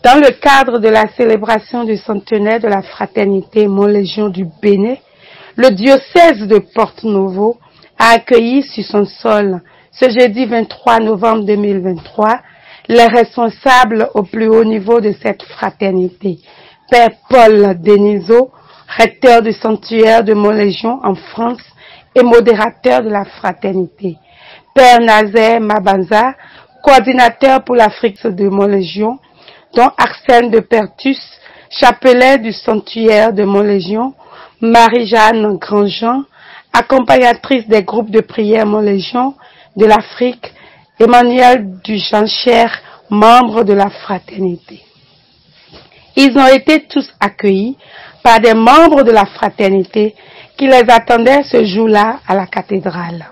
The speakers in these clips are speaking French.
Dans le cadre de la célébration du centenaire de la fraternité Mont-Légion du Bénin, le diocèse de Porto-Novo a accueilli sur son sol, ce jeudi 23 novembre 2023, les responsables au plus haut niveau de cette fraternité. Père Paul Deniso, recteur du sanctuaire de Mont-Légion en France et modérateur de la fraternité. Père Nazaire Mabanza, coordinateur pour l'Afrique de Mont-Légion, dont Arsène de Pertus, chapelet du sanctuaire de Mont-Légion, Marie-Jeanne Grandjean, accompagnatrice des groupes de prière Mont-Légion de l'Afrique, Emmanuel Dujancher, membre de la fraternité. Ils ont été tous accueillis par des membres de la fraternité qui les attendaient ce jour-là à la cathédrale.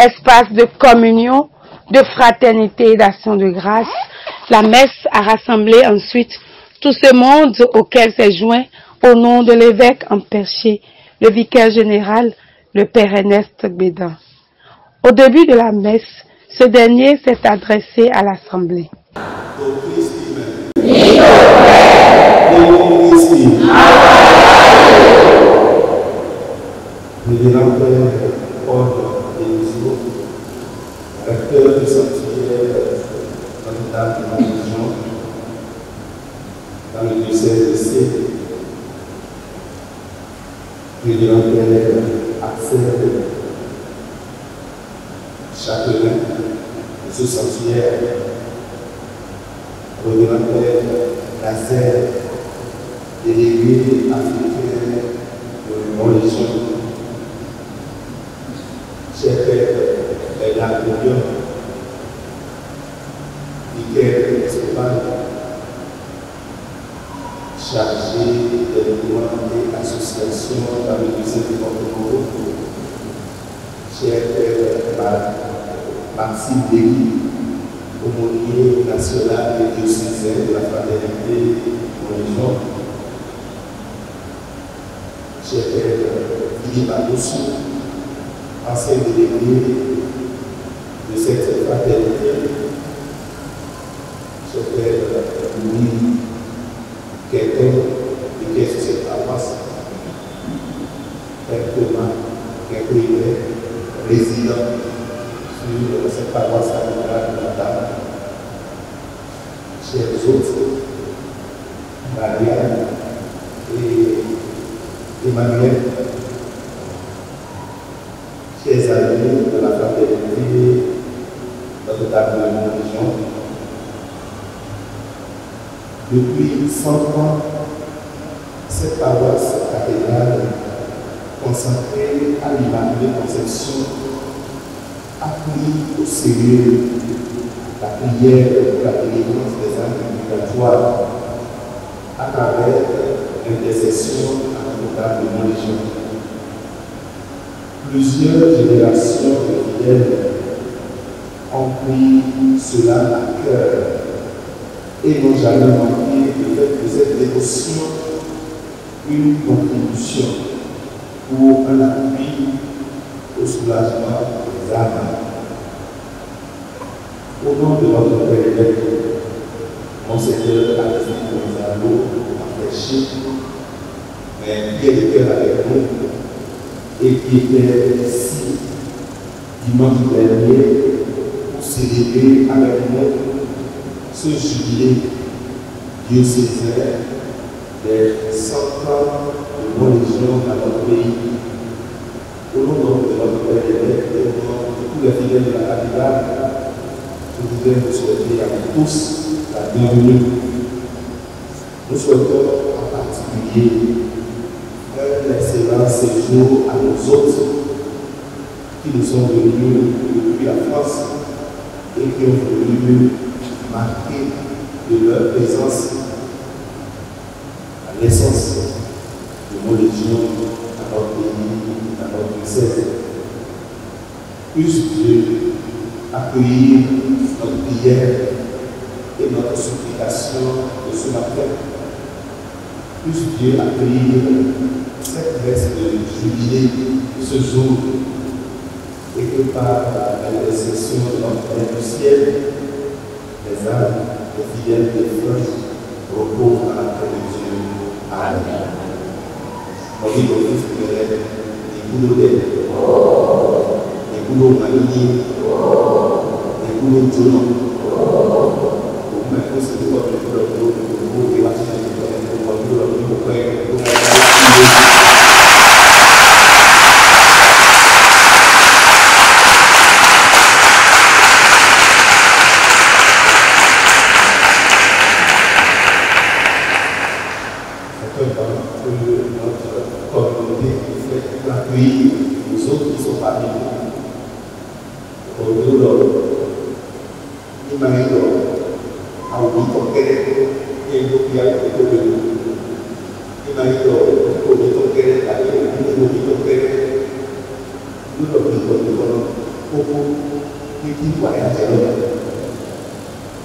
Espace de communion, de fraternité et d'action de grâce, la messe a rassemblé ensuite tout ce monde auquel s'est joint, au nom de l'évêque empêché, le vicaire général, le père Ernest Bédan. Au début de la messe, ce dernier s'est adressé à l'assemblée. Recteur du sanctuaire Notre-Dame de Mont-Légion dans le diocèse de C, révérend Père Axel, chapelain de ce sanctuaire, révérend Père Nazaire, délégué africain de Mont-Légion, cher Père Bernard Dion, vicaire principal, chargé des mouvements et associations dans le diocèse de Porto-Novo, cher Père Maxime Degui, aumônier national et diocésain de la fraternité Mont-Légion, Cher Père Philippe Adossou, ancien délégué de cette fraternité, cher Père Louis, quelqu'un qui est sur cette paroisse, Père Thomas, quelqu'un qui est résident sur cette paroisse cathédrale de la Dame, chers autres, Marianne et Emmanuel, chers amis de la fraternité, Notre-Dame de la Religion, depuis 100 ans, cette paroisse cathédrale consacrée à l'Immaculée Conception a pris au sérieux la prière pour la délivrance des âmes purgatoires à travers l'intercession à Notre-Dame de Religion. Plusieurs générations de fidèles ont pris cela à cœur et n'ont jamais manqué de faire de cette dévotion une contribution pour un appui au soulagement des âmes. Au nom de notre Père évêque, Monseigneur Alexis Gonzalo, empêché, mais qui est de cœur avec nous et qui était ici dimanche dernier pour célébrer avec nous ce jubilé diocésain des 100 ans de religion dans notre pays. Au nom de notre Père évêque et au nom de tous les fidèles de la cathédrale, je voudrais vous souhaiter à vous tous la bienvenue. Nous souhaitons en particulier un excellent séjour à nos hôtes qui nous sont venus depuis la France et qui ont voulu marquer de leur présence la naissance de nos légions dans notre pays, dans notre diocèse. Puisse Dieu accueillir notre prière et notre supplication de ce matin. Puisse Dieu accueillir cette messe de jubilé de ce jour et que par l'intercession de notre Père du ciel, les âmes des fidèles des frères reposent dans la paix de Dieu. Amen. Nous vivons tous les boulots d'aide, les boulots maniés, les boulots journaux. Pour maintenant, c'est le corps de l'eau, pour que la chaîne de notre communauté fait accueillir les autres qui sont parmi nous. Pour nous, nous m'aidons à ouvrir ton cœur et nous prions pour nous. Nous m'aidons pour ton cœur et nous ouvrir ton cœur. Nous nous prions pour qui voyage à l'homme.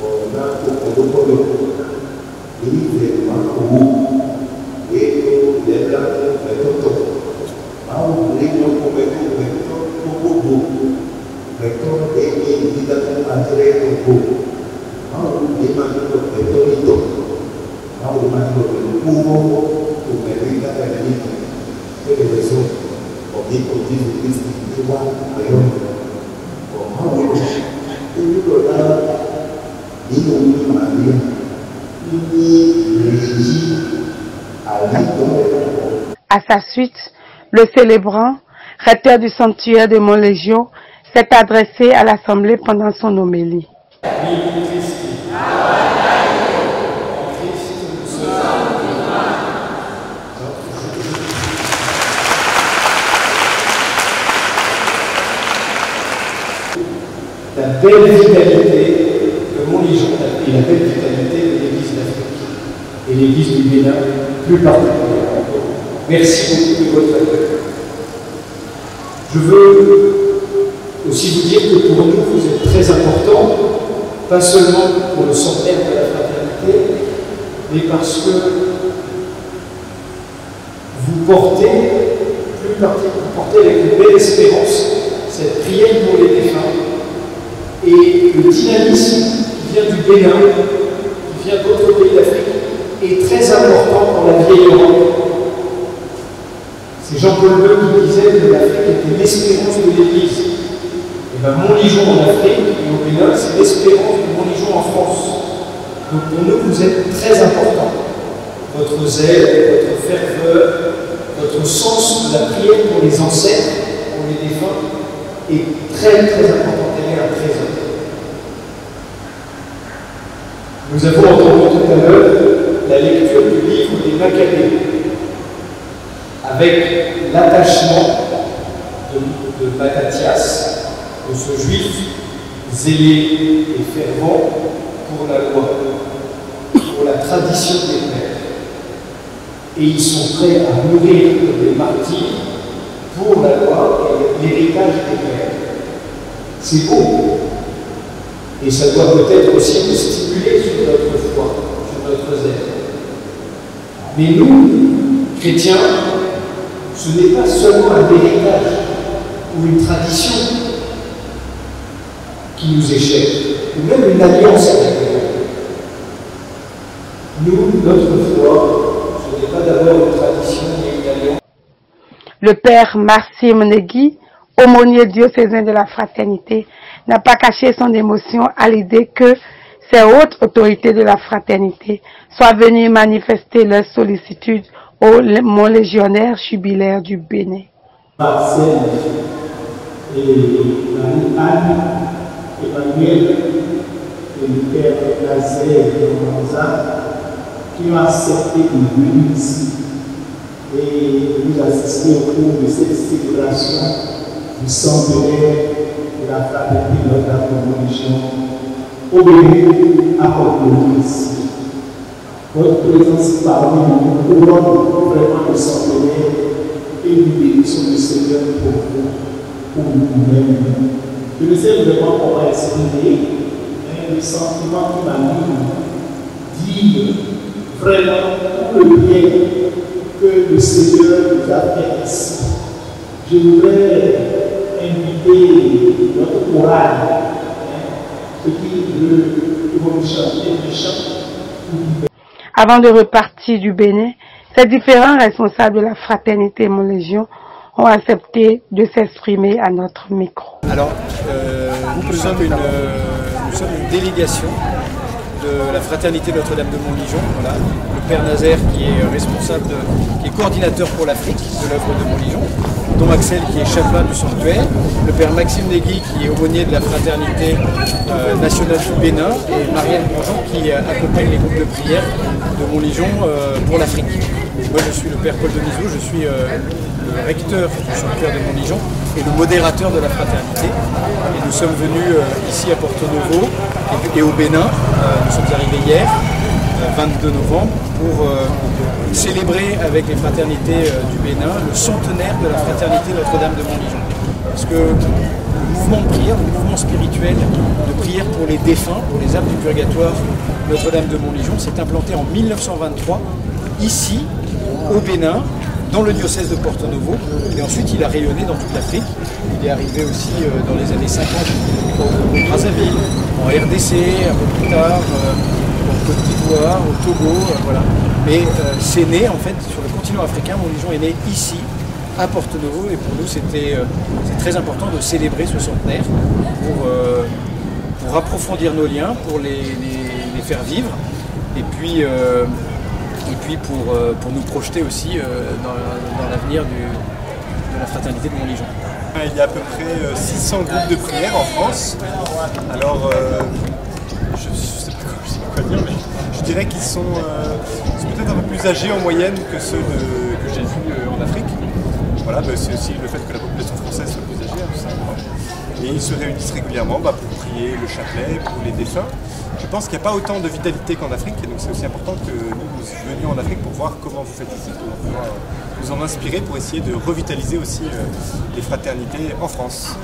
On a pour nous vraiment vous. Et les gars, les tontons, les À sa suite, le célébrant, recteur du sanctuaire de Montlégion, s'est adressé à l'Assemblée pendant son homélie. La belle vitalité de Montlégion et la belle vitalité de l'Église d'Afrique et l'Église du Bénin plus particulièrement. Merci beaucoup de votre accueil. Je veux aussi vous dire que pour nous, vous êtes très important, pas seulement pour le centenaire de la fraternité, mais parce que vous portez, avec une belle espérance cette prière pour les défunts et le dynamisme qui vient du Bénin, qui vient d'autres pays d'Afrique, est très important pour la vieille Europe. C'est Jean-Paul II qui disait que l'Afrique était l'espérance de l'Église. Et bien Montligeon en Afrique et au Bénin, c'est l'espérance de Montligeon en France. Donc pour nous, vous êtes très important. Votre zèle, votre ferveur, votre sens de la prière pour les ancêtres, pour les défunts, est très très important. Elle est un trésor. Nous avons entendu tout à l'heure la lecture du livre des Maccabées, avec l'attachement de Mattathias, de ce juif zélé et fervent pour la loi, pour la tradition des pères. Et ils sont prêts à mourir comme des martyrs pour la loi et l'héritage des pères. C'est beau. Et ça doit peut-être aussi nous stimuler sur notre foi, sur notre zèle. Mais nous, chrétiens, ce n'est pas seulement un héritage ou une tradition qui nous échappe, ou même une alliance avec Dieu. Nous, notre foi, ce n'est pas d'abord une tradition mais une alliance. Le père Maxime Negui, aumônier diocésain de la fraternité, n'a pas caché son émotion à l'idée que ces hautes autorités de la fraternité soient venues manifester leur sollicitude au Mont Légionnaire jubilaire du Bénin. Marcel et Marie-Anne, Emmanuel et le père Nazaire de Manza qui ont accepté de venir ici et nous assister au cours de cette célébration du centenaire de la fraternité de notre religion au Bénin à Port-au-Prince. Votre présence parmi nous couronne vraiment le centenaire et nous bénissons le Seigneur pour vous, pour nous-mêmes. Je ne sais vraiment comment exprimer le sentiment qui m'anime, dire vraiment tout le bien que le Seigneur nous a fait ici. Je voudrais inviter notre chorale, ceux qui veulent chanter les chants. Avant de repartir du Bénin, ces différents responsables de la fraternité Mont-Légion ont accepté de s'exprimer à notre micro. Alors, nous sommes une délégation de la fraternité Notre-Dame de Montligeon. Voilà. Le père Nazaire qui est responsable, qui est coordinateur pour l'Afrique de l'œuvre de Montligeon, Don Axel qui est chapelain du sanctuaire, le père Maxime Negui qui est aumônier de la fraternité nationale du Bénin et Marianne Bonjon qui accompagne les groupes de prière de Montligeon pour l'Afrique. Moi je suis le père Paul Denisot, je suis le recteur du sanctuaire de Montligeon et le modérateur de la fraternité. Et nous sommes venus ici à Porto Novo et au Bénin. Nous sommes arrivés hier, 22 novembre, pour célébrer avec les fraternités du Bénin le centenaire de la fraternité Notre-Dame de Montligeon. Parce que le mouvement de prière, le mouvement spirituel de prière pour les défunts, pour les âmes du purgatoire Notre-Dame de Montligeon, s'est implanté en 1923, ici, au Bénin, dans le diocèse de Porto Novo, et ensuite il a rayonné dans toute l'Afrique. Il est arrivé aussi dans les années 50 au Brazzaville, en RDC, un peu plus tard, en Côte d'Ivoire, au Togo, voilà. Mais c'est né en fait sur le continent africain. Montligeon est né ici, à Porto Novo, et pour nous c'est très important de célébrer ce centenaire pour approfondir nos liens, pour les faire vivre, et puis pour nous projeter aussi dans l'avenir de la fraternité de Montligeon. Il y a à peu près 600 groupes de prière en France. Alors, je ne sais pas quoi dire, mais je dirais qu'ils sont peut-être un peu plus âgés en moyenne que ceux que j'ai vus en Afrique. Voilà, c'est aussi le fait que la population française soit plus âgée, tout simplement. Et ils se réunissent régulièrement pour prier le chapelet, pour les défunts. Je pense qu'il n'y a pas autant de vitalité qu'en Afrique, et donc c'est aussi important que nous venions en Afrique pour voir comment vous faites ici, pour pouvoir nous en inspirer pour essayer de revitaliser aussi les fraternités en France.